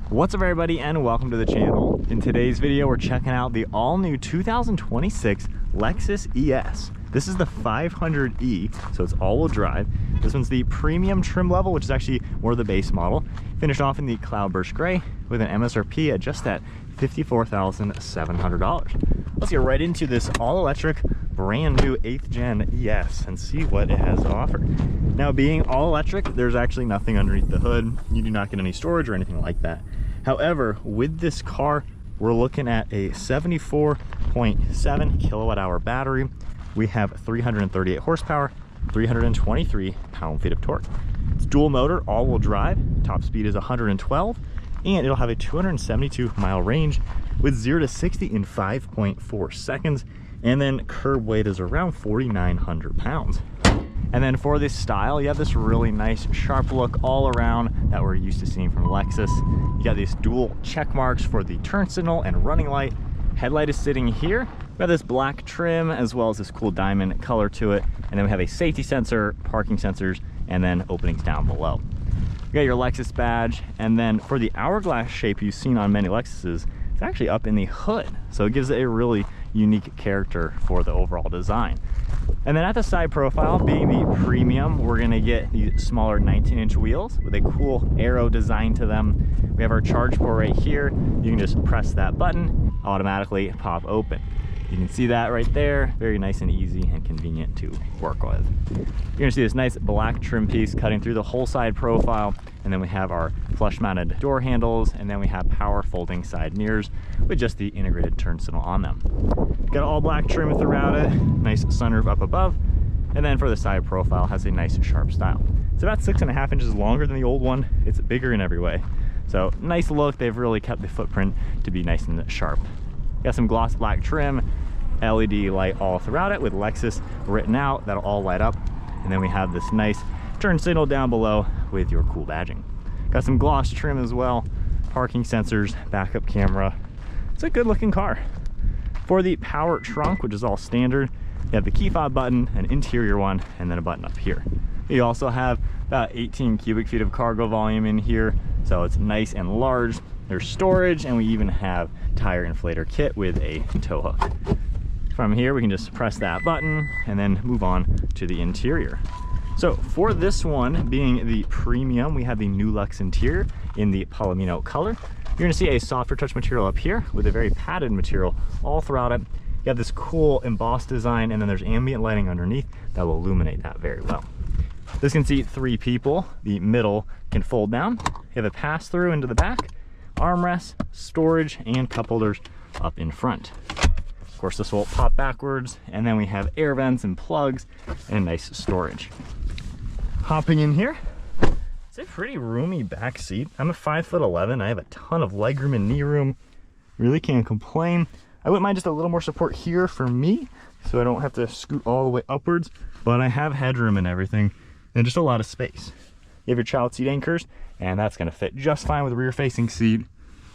What's up everybody and welcome to the channel. In today's video we're checking out the all-new 2026 Lexus ES. This is the 500e, so it's all-wheel drive. This one's the premium trim level, which is actually more of the base model. Finished off in the Cloudburst Grey with an MSRP at just at $54,700. Let's get right into this all-electric, brand new 8th gen ES and see what it has to offer. Now, being all-electric, there's actually nothing underneath the hood. You do not get any storage or anything like that. However, with this car, we're looking at a 74.7 kilowatt hour battery. We have 338 horsepower, 323 pound-feet of torque. It's dual motor, all-wheel drive. Top speed is 112, and it'll have a 272 mile range with 0 to 60 in 5.4 seconds. And then curb weight is around 4,900 pounds. And then for this style, you have this really nice sharp look all around that we're used to seeing from Lexus. You got these dual check marks for the turn signal and running light. Headlight is sitting here. We have this black trim as well as this cool diamond color to it. And then we have a safety sensor, parking sensors, and then openings down below. You got your Lexus badge, and then for the hourglass shape you've seen on many Lexuses, it's actually up in the hood. So it gives it a really unique character for the overall design. And then at the side profile, being the premium, we're gonna get these smaller 19-inch wheels with a cool arrow design to them. We have our charge port right here. You can just press that button, automatically pop open. You can see that right there. Very nice and easy and convenient to work with. You're gonna see this nice black trim piece cutting through the whole side profile. And then we have our flush mounted door handles, and then we have power folding side mirrors with just the integrated turn signal on them. Got all black trim throughout it, nice sunroof up above. And then for the side profile, has a nice sharp style. It's about 6.5 inches longer than the old one. It's bigger in every way. So nice look. They've really kept the footprint to be nice and sharp. Got some gloss black trim, LED light all throughout it with Lexus written out. That'll all light up. And then we have this nice turn signal down below with your cool badging. Got some gloss trim as well, parking sensors, backup camera. It's a good looking car. For the power trunk, which is all standard, you have the key fob button, an interior one, and then a button up here. You also have about 18 cubic feet of cargo volume in here, so it's nice and large. There's storage, and we even have tire inflator kit with a tow hook. From here, we can just press that button and then move on to the interior. So for this one, being the premium, we have the new Lux interior in the Palomino color. You're gonna see a softer touch material up here with a very padded material all throughout it. You have this cool embossed design, and then there's ambient lighting underneath that will illuminate that very well. This can seat 3 people. The middle can fold down. You have a pass-through into the back, armrests, storage, and cup holders up in front. Of course, this will pop backwards, and then we have air vents and plugs and nice storage. Hopping in here, it's a pretty roomy back seat. I'm a 5'11". I have a ton of legroom and knee room. Really can't complain. I wouldn't mind just a little more support here for me, so I don't have to scoot all the way upwards, but I have headroom and everything, and just a lot of space. You have your child seat anchors, and that's gonna fit just fine with a rear-facing seat.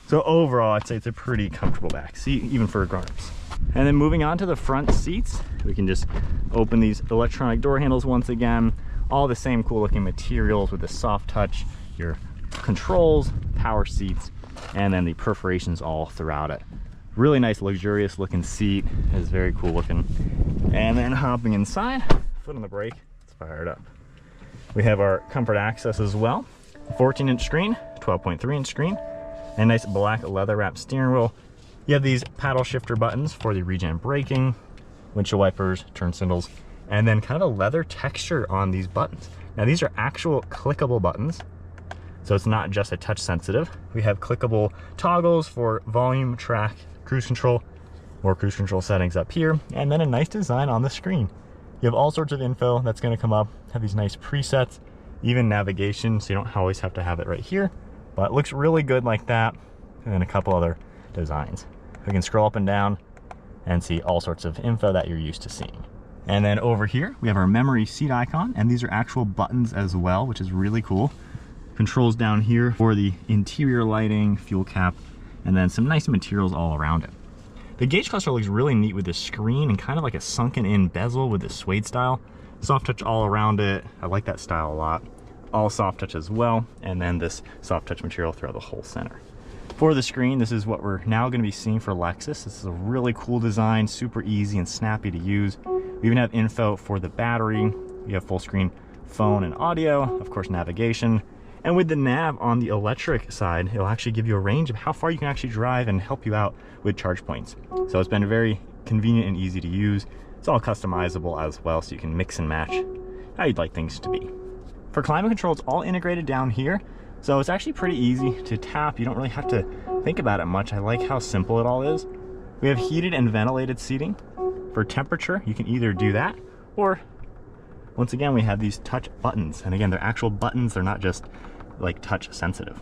So overall, I'd say it's a pretty comfortable back seat, even for grown-ups. And then moving on to the front seats, we can just open these electronic door handles once again. All the same cool looking materials with the soft touch, your controls, power seats, and then the perforations all throughout it. Really nice, luxurious looking seat. It's very cool looking. And then hopping inside, foot on the brake, let's fire it up. We have our comfort access as well. 14-inch screen, 12.3-inch screen, and nice black leather wrapped steering wheel. You have these paddle shifter buttons for the regen braking, windshield wipers, turn signals, and then kind of a leather texture on these buttons. Now these are actual clickable buttons, so it's not just a touch sensitive. We have clickable toggles for volume, track, cruise control, more cruise control settings up here, and then a nice design on the screen. You have all sorts of info that's gonna come up, have these nice presets, even navigation, so you don't always have to have it right here, but it looks really good like that, and then a couple other designs. We can scroll up and down and see all sorts of info that you're used to seeing. And then over here, we have our memory seat icon, and these are actual buttons as well, which is really cool. Controls down here for the interior lighting, fuel cap, and then some nice materials all around it. The gauge cluster looks really neat with the screen and kind of like a sunken in bezel with this suede style. Soft touch all around it. I like that style a lot. All soft touch as well, and then this soft touch material throughout the whole center. For the screen, this is what we're now going to be seeing for Lexus. This is a really cool design, super easy and snappy to use. We even have info for the battery. We have full screen phone and audio, of course navigation. And with the nav on the electric side, it'll actually give you a range of how far you can actually drive and help you out with charge points. So it's been very convenient and easy to use. It's all customizable as well, so you can mix and match how you'd like things to be. For climate control, it's all integrated down here. So it's actually pretty easy to tap. You don't really have to think about it much. I like how simple it all is. We have heated and ventilated seating. For temperature, you can either do that, or once again, we have these touch buttons. And again, they're actual buttons. They're not just like touch sensitive.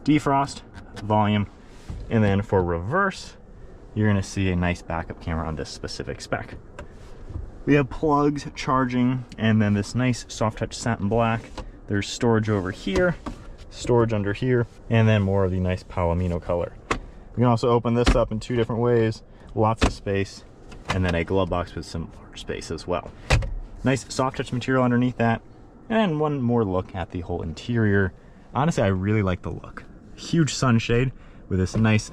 Defrost, volume, and then for reverse, you're gonna see a nice backup camera on this specific spec. We have plugs, charging, and then this nice soft touch satin black. There's storage over here, storage under here, and then more of the nice palomino color. You can also open this up in 2 different ways, lots of space, and then a glove box with some large space as well. Nice soft touch material underneath that, and one more look at the whole interior. Honestly, I really like the look. Huge sunshade with this nice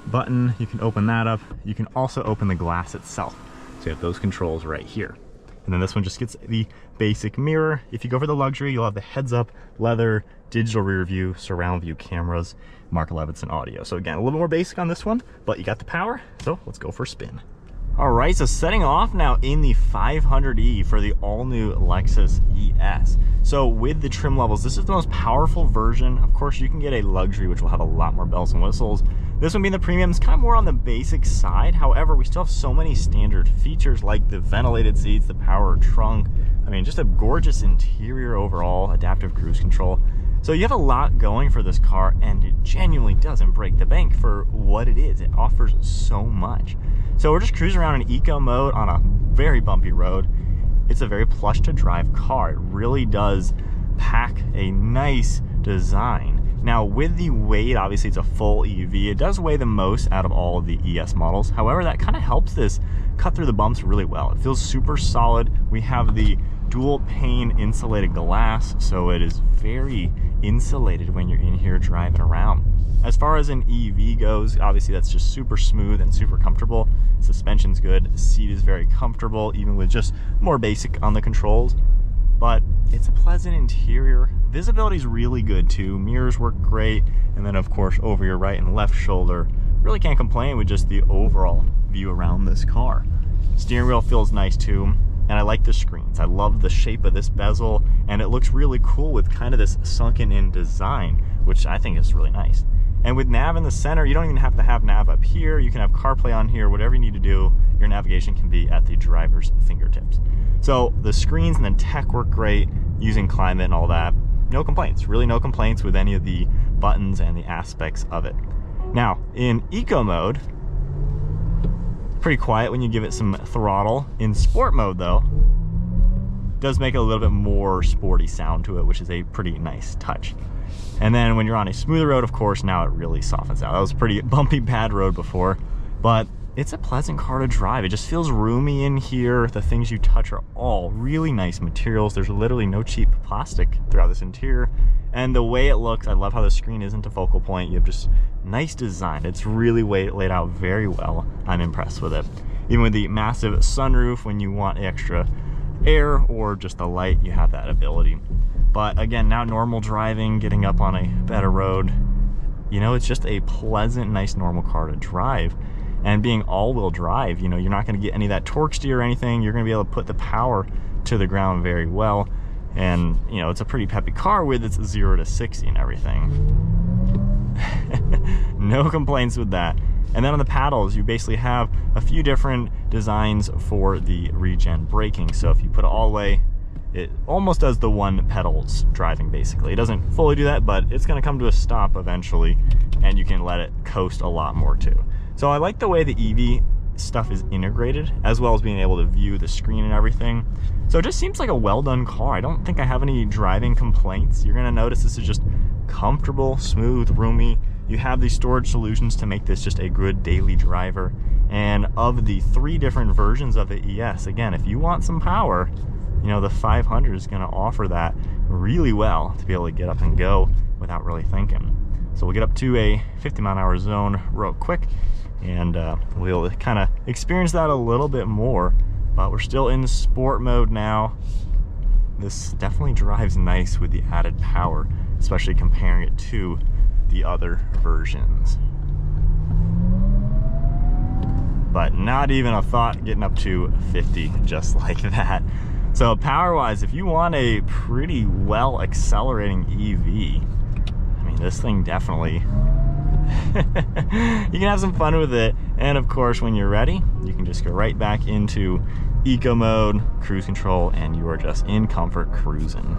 button. You can open that up. You can also open the glass itself. So you have those controls right here. And then this one just gets the basic mirror. If you go for the luxury, you'll have the heads up, leather, digital rear view, surround view cameras, Mark Levinson audio. So again, a little more basic on this one, but you got the power. So let's go for a spin. All right, so setting off now in the 500e for the all new Lexus ES. So with the trim levels, this is the most powerful version. Of course, you can get a luxury, which will have a lot more bells and whistles. This one being the premium is kind of more on the basic side. However, we still have so many standard features like the ventilated seats, the power trunk. I mean, just a gorgeous interior overall, adaptive cruise control. So you have a lot going for this car, and it genuinely doesn't break the bank for what it is. It offers so much. So we're just cruising around in eco mode on a very bumpy road. It's a very plush to drive car. It really does pack a nice design. Now with the weight, obviously it's a full EV. It does weigh the most out of all of the ES models. However, that kind of helps this cut through the bumps really well. It feels super solid. We have the dual pane insulated glass, so it is very insulated when you're in here driving around. As far as an EV goes, obviously that's just super smooth and super comfortable. Suspension's good, the seat is very comfortable, even with just more basic on the controls. But it's a pleasant interior. Visibility is really good too. Mirrors work great. And then of course over your right and left shoulder, really can't complain with just the overall view around this car. Steering wheel feels nice too. And I like the screens. I love the shape of this bezel, and it looks really cool with kind of this sunken in design, which I think is really nice. And with nav in the center, you don't even have to have nav up here. You can have CarPlay on here. Whatever you need to do, your navigation can be at the driver's fingertips. So the screens and the tech work great, using climate and all that. No complaints, really no complaints with any of the buttons and the aspects of it. Now, in eco mode, pretty quiet when you give it some throttle. In sport mode though, does make it a little bit more sporty sound to it, which is a pretty nice touch. And then when you're on a smoother road, of course, now it really softens out. That was a pretty bumpy, bad road before, but it's a pleasant car to drive. It just feels roomy in here. The things you touch are all really nice materials. There's literally no cheap plastic throughout this interior. And the way it looks, I love how the screen isn't a focal point. You have just nice design. It's really laid out very well. I'm impressed with it. Even with the massive sunroof, when you want extra air or just the light, you have that ability. But again, now normal driving, getting up on a better road, you know, it's just a pleasant, nice, normal car to drive. And being all-wheel drive, you know, you're not going to get any of that torque steer or anything. You're going to be able to put the power to the ground very well. And, you know, it's a pretty peppy car with its 0 to 60 and everything. No complaints with that. And then on the paddles, you basically have a few different designs for the regen braking. So if you put it all the way, it almost does the one pedals driving basically. It doesn't fully do that, but it's going to come to a stop eventually, and you can let it coast a lot more too. So I like the way the EV stuff is integrated, as well as being able to view the screen and everything. So it just seems like a well done car. I don't think I have any driving complaints. You're gonna notice this is just comfortable, smooth, roomy. You have these storage solutions to make this just a good daily driver. And of the 3 different versions of the ES, again, if you want some power, you know, the 500 is gonna offer that really well to be able to get up and go. without really thinking. So we'll get up to a 50-mile-an-hour zone real quick, and we'll kind of experience that a little bit more, but we're still in sport mode now. This definitely drives nice with the added power, especially comparing it to the other versions. But not even a thought getting up to 50 just like that. So power-wise, if you want a pretty well accelerating EV, I mean, this thing definitely, you can have some fun with it. And of course, when you're ready, you can just go right back into eco mode, cruise control, and you are just in comfort cruising.